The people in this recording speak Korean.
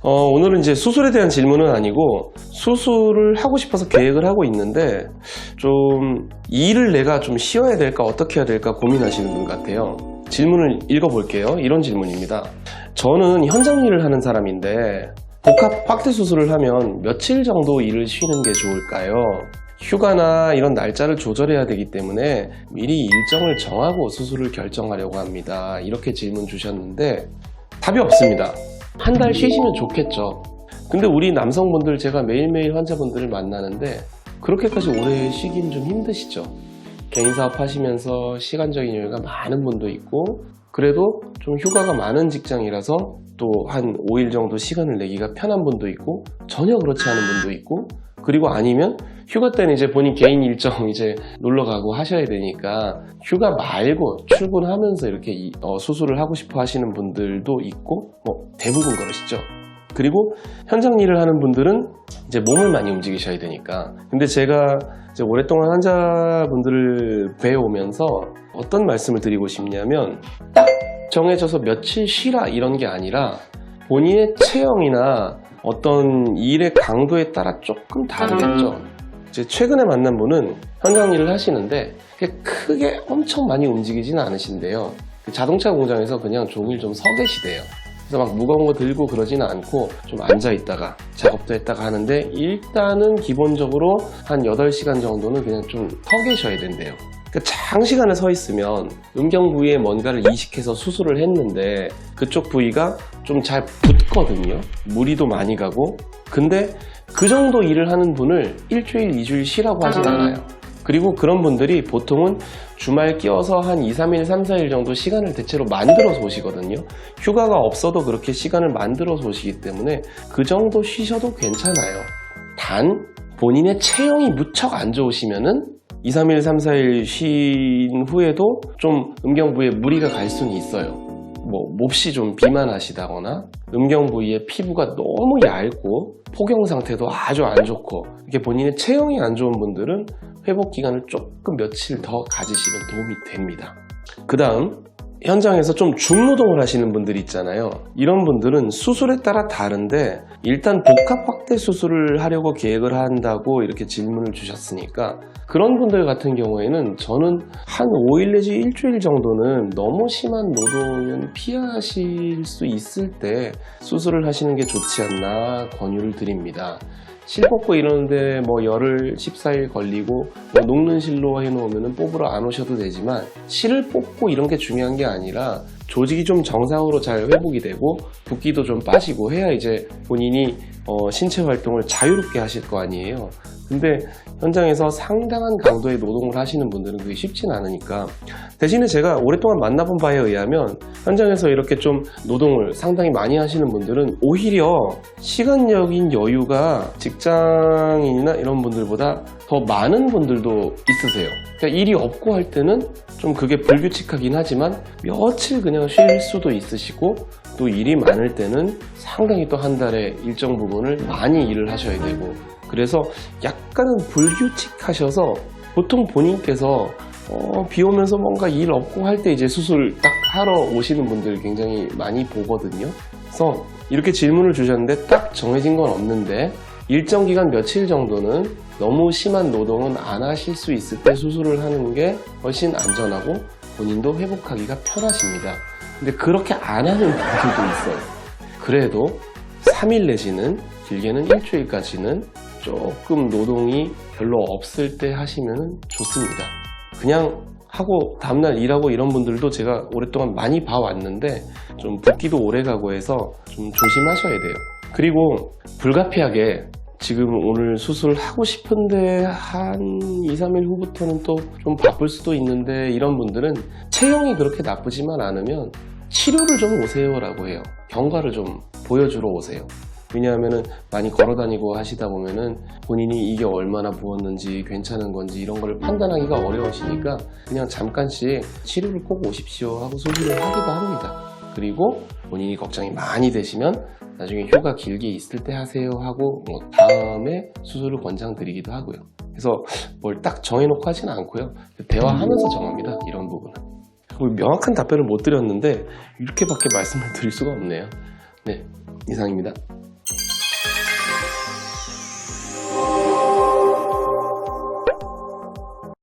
오늘은 이제 수술에 대한 질문은 아니고 수술을 하고 싶어서 계획을 하고 있는데 좀 일을 내가 좀 쉬어야 될까 어떻게 해야 될까 고민하시는 분 같아요. 질문을 읽어볼게요. 이런 질문입니다. 저는 현장 일을 하는 사람인데 복합 확대 수술을 하면 며칠 정도 일을 쉬는 게 좋을까요? 휴가나 이런 날짜를 조절해야 되기 때문에 미리 일정을 정하고 수술을 결정하려고 합니다. 이렇게 질문 주셨는데 답이 없습니다. 한 달 쉬시면 좋겠죠. 근데 우리 남성분들 제가 매일매일 환자분들을 만나는데 그렇게까지 오래 쉬긴 좀 힘드시죠. 개인 사업 하시면서 시간적인 여유가 많은 분도 있고 그래도 좀 휴가가 많은 직장이라서 또 한 5일 정도 시간을 내기가 편한 분도 있고 전혀 그렇지 않은 분도 있고 그리고 아니면 휴가 때는 이제 본인 개인 일정 이제 놀러 가고 하셔야 되니까 휴가 말고 출근하면서 이렇게 수술을 하고 싶어 하시는 분들도 있고 대부분 그러시죠. 그리고 현장 일을 하는 분들은 이제 몸을 많이 움직이셔야 되니까. 근데 제가 이제 오랫동안 환자분들을 뵈오면서 어떤 말씀을 드리고 싶냐면 딱 정해져서 며칠 쉬라 이런 게 아니라 본인의 체형이나 어떤 일의 강도에 따라 조금 다르겠죠. 이제 최근에 만난 분은 현장 일을 하시는데 크게 엄청 많이 움직이지는 않으신데요. 자동차 공장에서 그냥 종일 좀 서 계시대요. 그래서 막 무거운 거 들고 그러지는 않고 좀 앉아 있다가 작업도 했다가 하는데 일단은 기본적으로 한 8시간 정도는 그냥 좀 서 계셔야 된대요. 그러니까 장시간에 서 있으면 음경 부위에 뭔가를 이식해서 수술을 했는데 그쪽 부위가 좀 잘 붓거든요. 무리도 많이 가고. 근데 그 정도 일을 하는 분을 일주일, 2주일 쉬라고 하진 않아요. 그리고 그런 분들이 보통은 주말 끼워서 한 2, 3일, 3, 4일 정도 시간을 대체로 만들어서 오시거든요. 휴가가 없어도 그렇게 시간을 만들어서 오시기 때문에 그 정도 쉬셔도 괜찮아요. 단 본인의 체형이 무척 안 좋으시면은 2, 3일, 3, 4일 쉰 후에도 좀 음경 부위에 무리가 갈 수는 있어요. 몹시 좀 비만하시다거나 음경 부위의 피부가 너무 얇고 포경 상태도 아주 안 좋고 이렇게 본인의 체형이 안 좋은 분들은 회복 기간을 조금 며칠 더 가지시면 도움이 됩니다. 그 다음 현장에서 좀 중노동을 하시는 분들이 있잖아요. 이런 분들은 수술에 따라 다른데 일단 복합 확대 수술을 하려고 계획을 한다고 이렇게 질문을 주셨으니까 그런 분들 같은 경우에는 저는 한 5일 내지 일주일 정도는 너무 심한 노동은 피하실 수 있을 때 수술을 하시는 게 좋지 않나 권유를 드립니다. 실 뽑고 이러는데 열흘 14일 걸리고 녹는 실로 해놓으면 뽑으러 안 오셔도 되지만 실을 뽑고 이런 게 중요한 게 아니라 조직이 좀 정상으로 잘 회복이 되고 붓기도 좀 빠지고 해야 이제 본인이 신체 활동을 자유롭게 하실 거 아니에요. 근데 현장에서 상당한 강도의 노동을 하시는 분들은 그게 쉽진 않으니까 대신에 제가 오랫동안 만나본 바에 의하면 현장에서 이렇게 좀 노동을 상당히 많이 하시는 분들은 오히려 시간적인 여유가 직장인이나 이런 분들보다 더 많은 분들도 있으세요. 그러니까 일이 없고 할 때는 좀 그게 불규칙하긴 하지만 며칠 그냥 쉴 수도 있으시고 또 일이 많을 때는 상당히 또 한 달에 일정 부분을 많이 일을 하셔야 되고 그래서 약간은 불규칙하셔서 보통 본인께서 비 오면서 뭔가 일 없고 할 때 이제 수술 딱 하러 오시는 분들 굉장히 많이 보거든요. 그래서 이렇게 질문을 주셨는데 딱 정해진 건 없는데 일정 기간 며칠 정도는 너무 심한 노동은 안 하실 수 있을 때 수술을 하는 게 훨씬 안전하고 본인도 회복하기가 편하십니다. 근데 그렇게 안 하는 분들도 있어요. 그래도 3일 내지는 길게는 일주일까지는 조금 노동이 별로 없을 때 하시면 좋습니다. 그냥 하고 다음날 일하고 이런 분들도 제가 오랫동안 많이 봐왔는데 좀 붓기도 오래가고 해서 좀 조심하셔야 돼요. 그리고 불가피하게 지금 오늘 수술을 하고 싶은데 한 2, 3일 후부터는 또 좀 바쁠 수도 있는데 이런 분들은 체형이 그렇게 나쁘지만 않으면 치료를 좀 오세요라고 해요. 경과를 좀 보여주러 오세요. 왜냐하면 많이 걸어다니고 하시다 보면은 본인이 이게 얼마나 부었는지 괜찮은 건지 이런 걸 판단하기가 어려우시니까 그냥 잠깐씩 치료를 꼭 오십시오 하고 수술을 하기도 합니다. 그리고 본인이 걱정이 많이 되시면 나중에 휴가 길게 있을 때 하세요 하고 다음에 수술을 권장드리기도 하고요. 그래서 뭘 딱 정해놓고 하지는 않고요. 대화하면서 정합니다. 이런 부분은. 명확한 답변을 못 드렸는데 이렇게밖에 말씀을 드릴 수가 없네요. 네, 이상입니다.